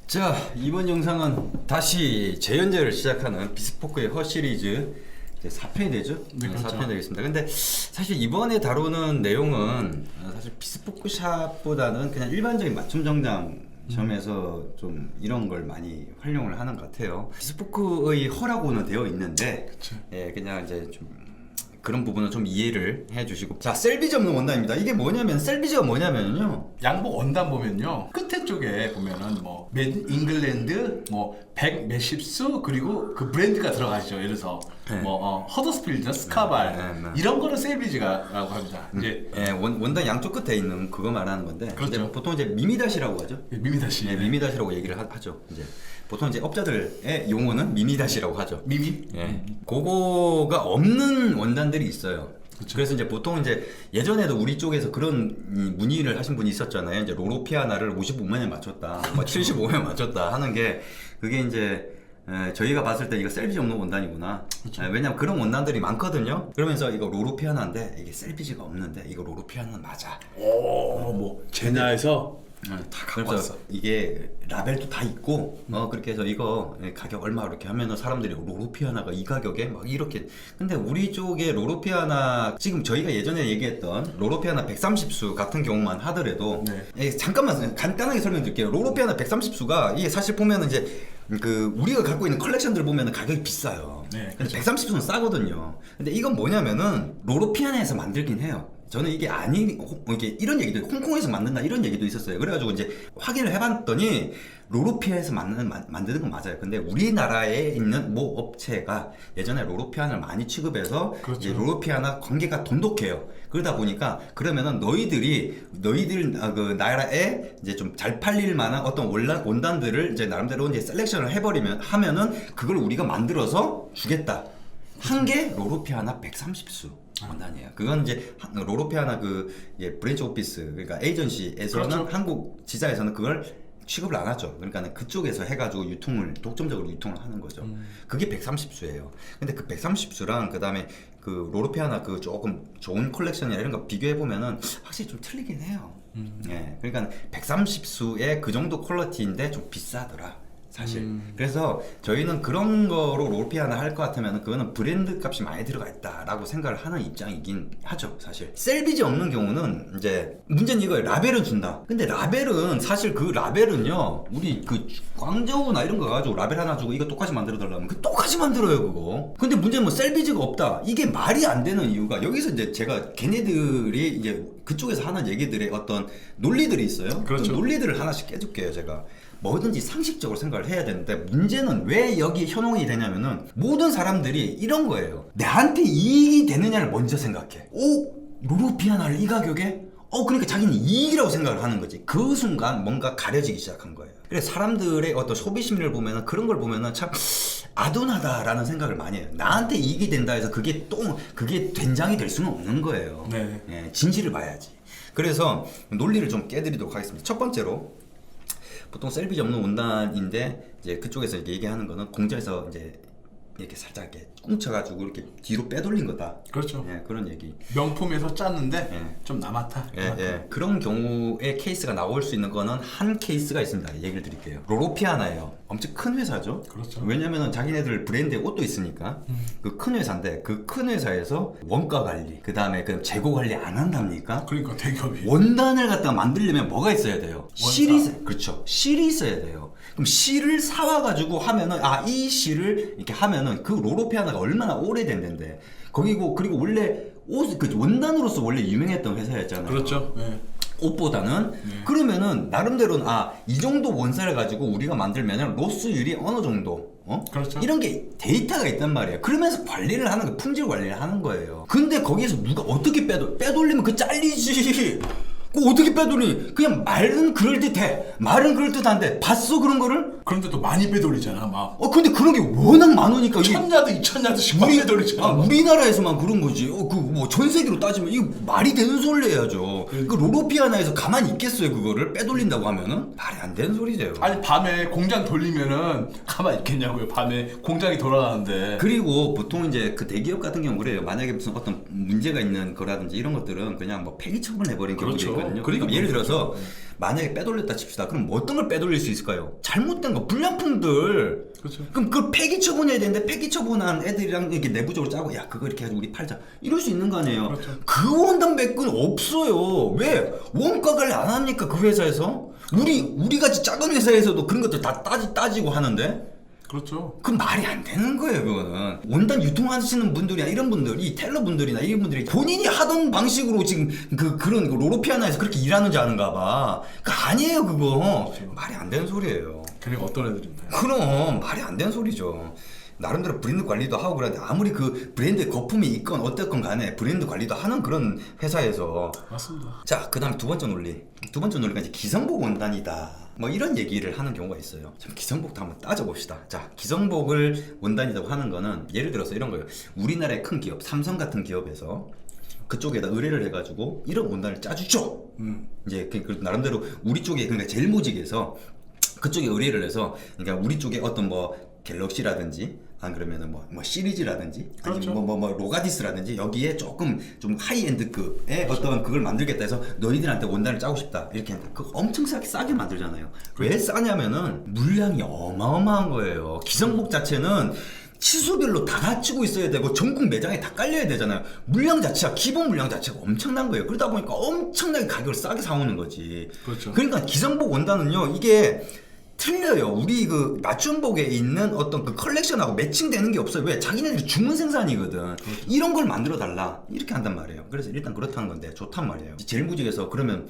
자, 이번 영상은 다시 재연재를 시작하는 비스포크의 허 시리즈 이제 4편이 되죠? 네, 그렇죠. 4편이 되겠습니다. 근데 사실 이번에 다루는 내용은 사실 비스포크 샵보다는 그냥 일반적인 맞춤 정장 점에서 좀 이런 걸 많이 활용을 하는 것 같아요. 비스포크의 허라고는 되어 있는데 그쵸. 예, 그냥 이제 좀 그런 부분은 좀 이해를 해주시고. 자, 셀비지 없는 원단입니다. 이게 뭐냐면, 셀비지가 뭐냐면요, 양복 원단 보면요, 끝에 쪽에 보면은 뭐 메이드 잉글랜드, 뭐 백 몇십 수, 그리고 그 브랜드가 들어가죠. 예를 들어서 네. 뭐 허더스필드, 스카발 네. 이런 거를 셀비지가라고 합니다. 이제 예, 원단 양쪽 끝에 있는 그거 말하는 건데, 그렇죠. 이제 보통 이제 미미다시라고 하죠. 미미다시, 예, 미미다시라고 얘기를 하죠. 이제 보통 이제 업자들의 용어는 미미다시라고 하죠. 미미. 예, 그거가 없는 원단들이 있어요. 그쵸. 그래서 이제 보통 이제 예전에도 우리 쪽에서 그런 문의를 하신 분이 있었잖아요. 이제 로로피아나를 55만에 맞췄다, 뭐 75만에 맞췄다 하는 게, 그게 이제 저희가 봤을 때 이거 셀비지 없는 원단이구나. 그쵸. 왜냐면 그런 원단들이 많거든요. 그러면서 이거 로로피아나인데 이게 셀비지가 없는데 이거 로로피아나 맞아. 뭐 제나에서 다 갖고 그래서 왔어. 이게 라벨도 다 있고 그렇게 해서 이거 가격 얼마 이렇게 하면은 사람들이 로로피아나가 이 가격에 막 이렇게. 근데 우리 쪽에 로로피아나, 지금 저희가 예전에 얘기했던 로로피아나 130수 같은 경우만 하더라도 잠깐만 간단하게 설명드릴게요. 로로피아나 130수가 이게 사실 보면은 이제 그 우리가 갖고 있는 컬렉션들 보면은 가격이 비싸요. 네, 근데 130수는 싸거든요. 근데 이건 뭐냐면은 로로피아나에서 만들긴 해요. 저는 이게 이게 이런 얘기도, 홍콩에서 만든다 이런 얘기도 있었어요. 그래가지고 이제 확인을 해봤더니 로로피아에서 만드는 건 맞아요. 근데 우리나라에 있는 모 업체가 예전에 로로피아나를 많이 취급해서 그렇죠. 이제 로로피아나 관계가 돈독해요. 그러다 보니까 그러면은 너희들 그 나라에 이제 좀 잘 팔릴 만한 어떤 원단들을 이제 나름대로 이제 셀렉션을 하면은 그걸 우리가 만들어서 주겠다. 한 게 로로피아나 130수. 원단이에요. 그건 이제 로로피아나 그 브랜치 오피스, 그러니까 에이전시에서는, 그렇죠. 한국 지사에서는 그걸 취급을 안 하죠. 그러니까 그쪽에서 해가지고 독점적으로 유통을 하는 거죠. 그게 130수예요. 근데 그 130수랑 그 다음에 그 로로피아나 그 조금 좋은 컬렉션이나 이런 거 비교해 보면은 확실히 좀 틀리긴 해요. 예, 그러니까 130수의 그 정도 퀄리티인데 좀 비싸더라. 사실. 그래서 저희는 그런 거로 로로피아나 할 것 같으면 그거는 브랜드 값이 많이 들어가 있다라고 생각을 하는 입장이긴 하죠, 사실. 셀비지 없는 경우는 이제 문제는 이거예요. 라벨은 준다. 근데 라벨은 사실 그 라벨은요, 우리 그 광저우나 이런 거 가지고 라벨 하나 주고 이거 똑같이 만들어 달라면 그 똑같이 만들어요, 그거. 근데 문제는 뭐 셀비지가 없다. 이게 말이 안 되는 이유가, 여기서 이제 제가 걔네들이 이제 그쪽에서 하는 얘기들의 어떤 논리들이 있어요. 그렇죠. 그 논리들을 하나씩 깨줄게요, 제가. 뭐든지 상식적으로 생각을 해야 되는데, 문제는 왜 여기 현혹이 되냐면은 모든 사람들이 이런 거예요. 나한테 이익이 되느냐를 먼저 생각해. 로로피아나를 이 가격에? 그러니까 자기는 이익이라고 생각을 하는 거지. 그 순간 뭔가 가려지기 시작한 거예요. 그래서 사람들의 어떤 소비 심리를 보면은, 그런 걸 보면은 참 아둔하다라는 생각을 많이 해요. 나한테 이익이 된다 해서 그게 된장이 될 수는 없는 거예요. 네. 예, 진실을 봐야지. 그래서 논리를 좀 깨드리도록 하겠습니다. 첫 번째로, 보통 셀비지 없는 원단인데 이제 그쪽에서 이렇게 얘기하는 거는 공장에서 이제 이렇게 살짝 이렇게 꽁쳐가지고 이렇게 뒤로 빼돌린 거다. 그렇죠. 예, 그런 얘기. 명품에서 짰는데 예. 좀 남았다. 그런 경우에 케이스가 나올 수 있는 거는 한 케이스가 있습니다. 얘기를 드릴게요. 로로피아나예요. 엄청 큰 회사죠. 그렇죠. 왜냐면은 자기네들 브랜드의 옷도 있으니까. 그 큰 회사인데, 그 큰 회사에서 원가 관리, 그 다음에 그 재고 관리 안 한답니까? 그러니까 대기업이. 원단을 갖다가 만들려면 뭐가 있어야 돼요? 원가. 그렇죠. 실이 있어야 돼요. 그럼 실을 사와가지고 하면은, 이 실을 이렇게 하면은 그 로로피아나가 얼마나 오래된 데인데. 그리고 원래 그 원단으로서 원래 유명했던 회사였잖아요. 그렇죠. 네. 옷보다는. 그러면은 나름대로는 이 정도 원사를 가지고 우리가 만들면은 로스율이 어느 정도, 그렇죠. 이런 게 데이터가 있단 말이에요. 그러면서 관리를 하는 거, 품질 관리를 하는 거예요. 근데 거기에서 누가 어떻게 빼돌리면 그 잘리지. 그 어떻게 빼돌리? 그냥 말은 그럴듯한데 봤어 그런 거를? 그런데 또 많이 빼돌리잖아, 막. 근데 그런 게 워낙 많으니까 이게 1000야드, 2000야드씩 막 빼돌리잖아. 우리나라에서만 그런 거지. 뭐 전 세계로 따지면 이거 말이 되는 소리를 해야죠. 그 로로피아나에서 가만히 있겠어요, 그거를 빼돌린다고 하면은? 말이 안 되는 소리죠. 아니, 밤에 공장 돌리면은 가만히 있겠냐고요. 밤에 공장이 돌아가는데. 그리고 보통 이제 그 대기업 같은 경우 그래요. 만약에 무슨 어떤 문제가 있는 거라든지 이런 것들은 그냥 뭐 폐기 처분해버린 경우도 그렇죠. 있거든요. 그러니까 예를 들어서 만약에 빼돌렸다 칩시다. 그럼 뭐 어떤 걸 빼돌릴 수 있을까요? 잘못된 거, 불량품들. 그렇죠. 그럼 그걸 폐기 처분해야 되는데 폐기 처분한 애들이랑 이렇게 내부적으로 짜고 야 그거 이렇게 해가지고 우리 팔자 이럴 수 있는 거 아니에요. 그렇죠. 그 원단 매끈 없어요. 왜 원가 관리 안 합니까 그 회사에서? 우리 같이 작은 회사에서도 그런 것들 다 따지고 하는데. 그렇죠. 그 말이 안 되는 거예요, 그거는. 원단 유통하시는 분들이나 이런 분들이, 텔러 분들이나 이런 분들이 본인이 하던 방식으로 지금 그런 로로피아나에서 그렇게 일하는지 아는가 봐. 아니에요, 그거. 그렇죠. 말이 안 되는 소리예요. 그리고 어떤 애들이 있나요? 그럼 말이 안 되는 소리죠. 나름대로 브랜드 관리도 하고 그러는데 아무리 그 브랜드 거품이 있건 어쨌건 간에 브랜드 관리도 하는 그런 회사에서. 맞습니다. 자, 그 다음에 두 번째 논리가 이제 기성복 원단이다. 뭐 이런 얘기를 하는 경우가 있어요. 참 기성복도 한번 따져봅시다. 자, 기성복을 원단이라고 하는 거는 예를 들어서 이런 거예요. 우리나라의 큰 기업, 삼성 같은 기업에서 그쪽에다 의뢰를 해가지고 이런 원단을 짜주죠. 이제 그 나름대로 우리 쪽에 그러니까 제일 모직에서 그쪽에 의뢰를 해서 그러니까 우리 쪽에 어떤 뭐 갤럭시라든지 안 그러면은 뭐 시리즈라든지 그렇죠. 아니면 뭐 로가디스라든지 여기에 조금 좀 하이엔드급의 어떤 그걸 만들겠다 해서 너희들한테 원단을 짜고 싶다 이렇게 했는데 그거 엄청 싸게 만들잖아요. 왜 싸냐면은 물량이 어마어마한 거예요. 기성복 자체는 치수별로 다 갖추고 있어야 되고 전국 매장에 다 깔려야 되잖아요. 물량 자체가 기본 물량 자체가 엄청난 거예요. 그러다 보니까 엄청나게 가격을 싸게 사오는 거지. 그렇죠. 그러니까 기성복 원단은요 이게 틀려요. 우리 그 맞춤복에 있는 어떤 그 컬렉션하고 매칭되는 게 없어요. 왜? 자기네들이 주문 생산이거든. 이런 걸 만들어 달라. 이렇게 한단 말이에요. 그래서 일단 그렇다는 건데 좋단 말이에요. 제일 무직에서 그러면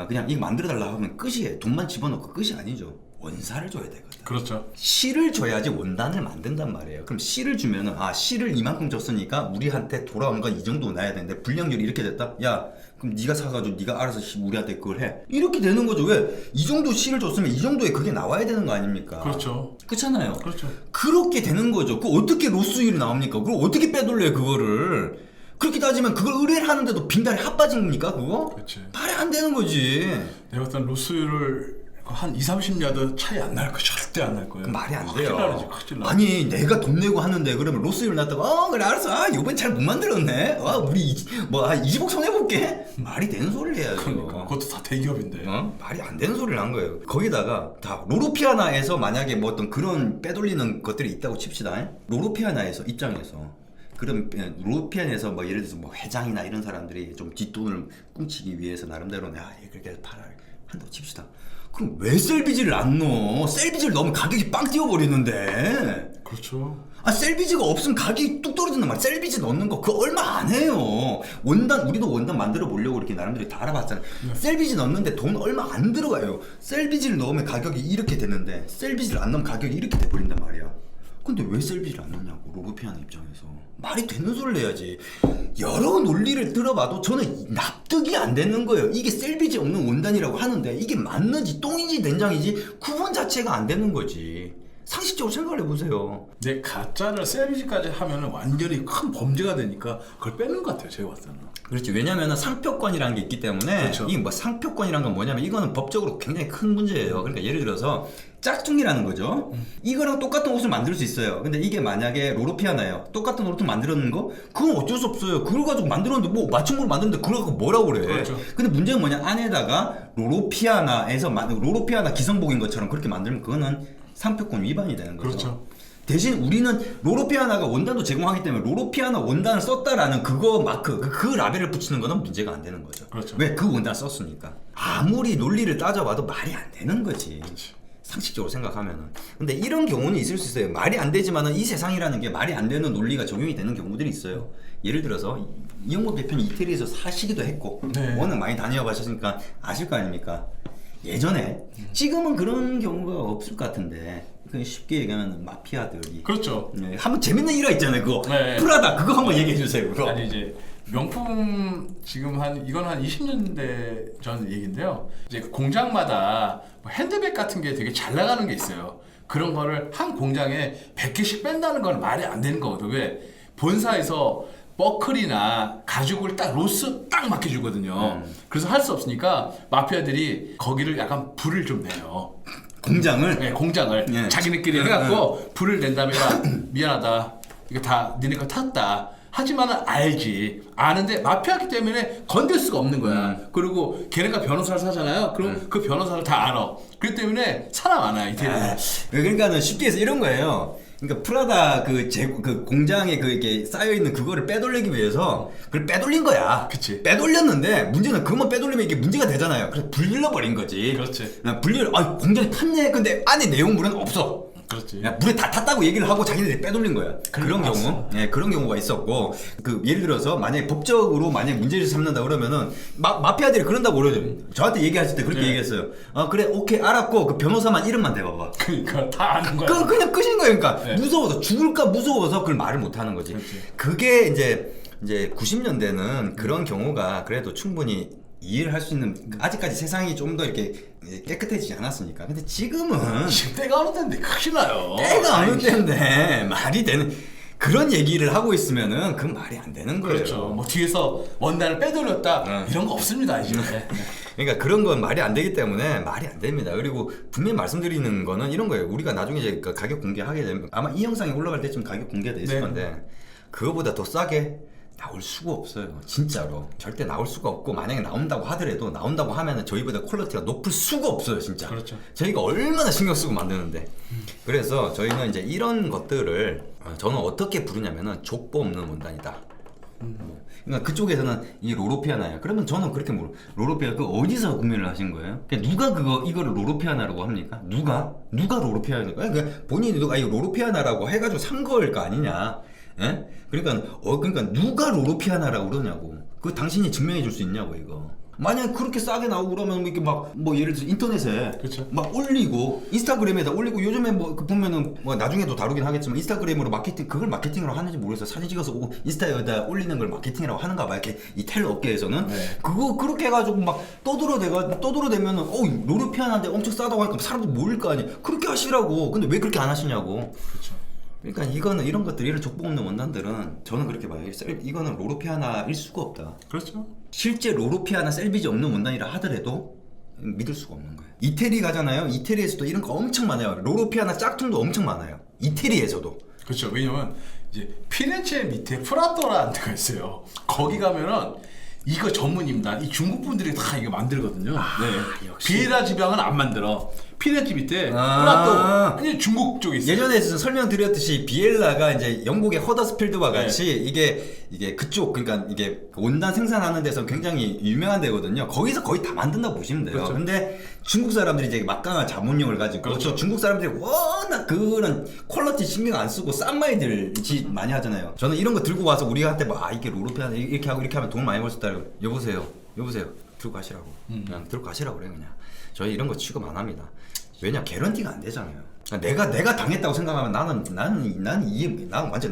그냥 이거 만들어 달라 하면 끝이에요. 돈만 집어넣고 끝이 아니죠. 원사를 줘야 되거든. 그렇죠. 실을 줘야지 원단을 만든단 말이에요. 그럼 실을 주면은 실을 이만큼 줬으니까 우리한테 돌아온 건 이 정도 나야 되는데 불량률이 이렇게 됐다? 야 그럼 네가 사가지고 네가 알아서 우리한테 그걸 해. 이렇게 되는 거죠. 왜? 이 정도 실을 줬으면 이 정도에 그게 나와야 되는 거 아닙니까? 그렇죠. 그렇잖아요. 그렇죠. 그렇게 되는 거죠. 그 어떻게 로스율이 나옵니까? 그걸 어떻게 빼돌려요 그거를? 그렇게 따지면 그걸 의뢰를 하는데도 빈달에 핫빠진 겁니까 그거? 그렇지. 말이 안 되는 거지. 내가 봤을 땐 로스율을 한 2-30야드 차이 안 날 거 절대 안 날 거예요. 말이 안 큰일 돼요. 나지, 큰일 나. 아니 내가 돈 내고 하는데 그러면 로스율 났다가 그래 알았어 이번 잘 못 만들었네 우리 뭐 20억 손해볼게 말이 되는 소리를 해야죠. 그러니까 그것도 다 대기업인데. 말이 안 되는 소리를 한 거예요. 거기다가 다 로로피아나에서 만약에 뭐 어떤 그런 빼돌리는 것들이 있다고 칩시다. 로로피아나에서 입장에서 그럼 로로피아나에서 뭐 예를 들어서 뭐 회장이나 이런 사람들이 좀 뒷돈을 꿍치기 위해서 나름대로 그렇게 해서 팔아 한다고 칩시다. 그럼 왜 셀비지를 안 넣어? 셀비지를 넣으면 가격이 빵 뛰어버리는데. 그렇죠. 셀비지가 없으면 가격이 뚝 떨어진단 말이야. 셀비지 넣는 거 그거 얼마 안 해요. 우리도 원단 만들어 보려고 이렇게 나름대로 다 알아봤잖아요. 셀비지 넣는데 돈 얼마 안 들어가요. 셀비지를 넣으면 가격이 이렇게 되는데 셀비지를 안 넣으면 가격이 이렇게 돼버린단 말이야. 근데 왜 셀비지를 안 넣냐고 로로피아나 입장에서. 말이 되는 소리를 해야지. 여러 논리를 들어봐도 저는 납득이 안 되는 거예요. 이게 셀비지 없는 원단이라고 하는데 이게 맞는지 똥인지 된장인지 구분 자체가 안 되는 거지. 상식적으로 생각을 해보세요. 내 가짜를 셀비지까지 하면은 완전히 큰 범죄가 되니까 그걸 빼는 것 같아요. 제가 봤을 때는. 그렇지. 왜냐면은 상표권이라는 게 있기 때문에 그렇죠. 이게 뭐 상표권이란 건 뭐냐면 이거는 법적으로 굉장히 큰 문제예요. 그러니까 예를 들어서 짝퉁이라는 거죠. 이거랑 똑같은 옷을 만들 수 있어요. 근데 이게 만약에 로로피아나예요. 똑같은 옷을 만들었는 거? 그건 어쩔 수 없어요. 그걸 가지고 만들었는데 뭐 맞춤으로 만드는데 그걸 갖고 뭐라고 그래. 그렇죠. 근데 문제는 뭐냐 안에다가 로로피아나 기성복인 것처럼 그렇게 만들면 그거는 상표권 위반이 되는 거죠. 그렇죠. 대신 우리는 로로피아나가 원단도 제공하기 때문에 로로피아나 원단을 썼다라는 그거 마크 그 라벨을 붙이는 거는 문제가 안 되는 거죠. 그렇죠. 왜 그 원단을 썼으니까. 아무리 논리를 따져봐도 말이 안 되는 거지. 그렇지. 상식적으로 생각하면은. 근데 이런 경우는 있을 수 있어요. 말이 안 되지만은 이 세상이라는 게 말이 안 되는 논리가 적용이 되는 경우들이 있어요. 예를 들어서 이영모 대표는 이태리에서 사시기도 했고 네. 워낙 많이 다녀가셨으니까 아실 거 아닙니까? 예전에 지금은 그런 경우가 없을 것 같은데 그냥 쉽게 얘기하면 마피아들이 그렇죠. 네, 한번 재밌는 일화 있잖아요 그거 네. 프라다 그거 한번 얘기해 주세요 그거. 아니 이제 명품 지금 이건 한 20년대 전 얘기인데요. 이제 공장마다 뭐 핸드백 같은 게 되게 잘 나가는 게 있어요. 그런 거를 한 공장에 100개씩 뺀다는 건 말이 안 되는 거거든. 왜? 본사에서 버클이나 가죽을 딱 로스 딱 맡겨주거든요. 그래서 할 수 없으니까 마피아들이 거기를 약간 불을 좀 내요. 공장을? 네, 공장을 네. 자기네끼리 해갖고 불을 낸 다음에 야, 미안하다. 이거 다 니네 거 탔다. 하지만 알지. 아는데 마피아기 때문에 건들 수가 없는 거야. 그리고 걔네가 변호사를 사잖아요. 그럼 그 변호사를 다 알아. 그렇기 때문에 살아남아요, 이태리는. 그러니까는 쉽게 해서 이런 거예요. 그러니까 프라다 그 공장에 그 이렇게 쌓여 있는 그거를 빼돌리기 위해서 그걸 빼돌린 거야. 그치. 빼돌렸는데 문제는 그것만 빼돌리면 이게 문제가 되잖아요. 그래서 불질러 버린 거지. 그렇지. 공장이 탔네. 근데 안에 내용물은 없어. 그렇지. 야, 물에 다 탔다고 얘기를 하고 자기들이 빼돌린 거야. 그런 경우, 그런 경우가 있었고, 예를 들어서 만약에 법적으로 만약에 문제를 삼는다 그러면은 마피아들이 그런다고 그러죠. 저한테 얘기하실 때 그렇게 네. 얘기했어요. 그래, 오케이, 알았고 그 변호사만 이름만 대봐봐. 그러니까 다 아는 거야. 그냥 끝인 거예요. 그러니까 네. 무서워서 죽을까 무서워서 그걸 말을 못 하는 거지. 그렇지. 그게 이제 90년대는 그런 경우가 그래도 충분히 이해를 할 수 있는, 아직까지 세상이 좀 더 이렇게 깨끗해지지 않았으니까. 근데 지금은 지금 때가 어느 때인데 큰일 나요. 때가 어느 때인데 말이 되는 그런 얘기를 하고 있으면은 그건 말이 안 되는 거예요. 그렇죠. 뭐 뒤에서 원단을 빼돌렸다 이런 거 없습니다 이제. 그러니까 그런 건 말이 안 되기 때문에 말이 안 됩니다. 그리고 분명히 말씀드리는 거는 이런 거예요. 우리가 나중에 이제 그 가격 공개하게 되면 아마 이 영상이 올라갈 때쯤 가격 공개가 돼 있을 네. 건데 그거보다 더 싸게 나올 수가 없어요. 진짜로 절대 나올 수가 없고, 만약에 나온다고 하더라도 나온다고 하면은 저희보다 퀄리티가 높을 수가 없어요. 진짜. 그렇죠. 저희가 얼마나 신경 쓰고 만드는데. 그래서 저희는 이제 이런 것들을 저는 어떻게 부르냐면은 족보 없는 원단이다. 그러니까 그쪽에서는 이 로로피아나야. 그러면 저는 그렇게 물어. 로로피아 그 어디서 구매를 하신 거예요? 그러니까 누가 이거를 로로피아나라고 합니까? 누가 로로피아나니까? 그러니까 본인이 누가 이 로로피아나라고 해가지고 산 거일 거 아니냐? 예? 그러니까 누가 로로피아나라고 그러냐고. 그거 당신이 증명해 줄 수 있냐고 이거. 만약 그렇게 싸게 나오고 그러면 이렇게 막 뭐 예를 들어 인터넷에 그쵸. 막 올리고 인스타그램에다 올리고, 요즘에 뭐 그 보면은 뭐 나중에도 다루긴 하겠지만 인스타그램으로 그걸 마케팅으로 하는지 모르겠어. 사진 찍어서 인스타에다 올리는 걸 마케팅이라고 하는가 봐. 이렇게 이 텔 업계에서는 네. 그거 그렇게 해가지고 막 떠들어대면은 로로피아나인데 엄청 싸다고 하니까 사람들 모일 거 아니야. 그렇게 하시라고. 근데 왜 그렇게 안 하시냐고. 그렇죠. 그러니까 이런 것들, 이런 족보 없는 원단들은 저는 그렇게 봐요. 이거는 로로피아나일 수가 없다. 그렇죠. 실제 로로피아나 셀비지 없는 원단이라 하더라도 믿을 수가 없는 거예요. 이태리 가잖아요. 이태리에서도 이런 거 엄청 많아요. 로로피아나 짝퉁도 엄청 많아요. 이태리에서도. 그렇죠. 왜냐면 이제 피렌체 밑에 프라토라는 데가 있어요. 거기 가면은 이거 전문입니다. 이 중국 분들이 다 이거 만들거든요. 네. 역시. 비에라 지방은 안 만들어. 피렌체 밑에 아. 프라토 아니 중국 쪽에 있어요. 예전에 설명드렸듯이 비엘라가 이제 영국의 허더스필드와 네. 같이 이게 그쪽, 그러니까 이게 원단 생산하는 데서 굉장히 유명한 데거든요. 거기서 거의 다 만든다고 보시면 돼요. 그렇죠. 근데 중국 사람들이 이제 막강한 자본력을 가지고, 그렇죠. 중국 사람들이 워낙 그런 퀄리티 신경 안 쓰고 싼 마이들 많이 하잖아요. 저는 이런 거 들고 와서 우리한테 막 이게 로로피아나 이렇게 하고 이렇게 하면 돈 많이 벌 수 있다. 여보세요 들고 가시라고. 그냥 들고 가시라고 그래. 그냥 저희 이런 거 취급 안 합니다. 왜냐, 개런티가 안 되잖아요. 내가 당했다고 생각하면 나는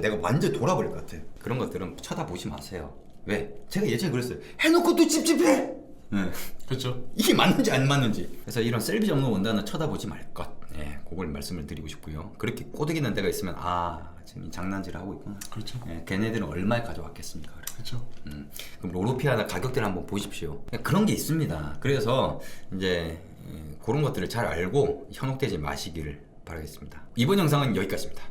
내가 완전 돌아버릴 것 같아. 그런 것들은 쳐다보지 마세요. 왜? 제가 예전에 그랬어요. 해놓고 또 찝찝해. 네. 그렇죠. 이게 맞는지 안 맞는지. 그래서 이런 셀비지 없는 원단은 쳐다보지 말 것. 네, 그걸 말씀을 드리고 싶고요. 그렇게 꼬드기는 데가 있으면 지금 장난질을 하고 있구나. 그렇죠. 네, 걔네들은 얼마에 가져왔겠습니까? 그래. 그렇죠. 그럼 로로피아나 가격대를 한번 보십시오. 그런 게 있습니다. 그래서 이제 그런 것들을 잘 알고 현혹되지 마시기를 바라겠습니다. 이번 영상은 여기까지입니다.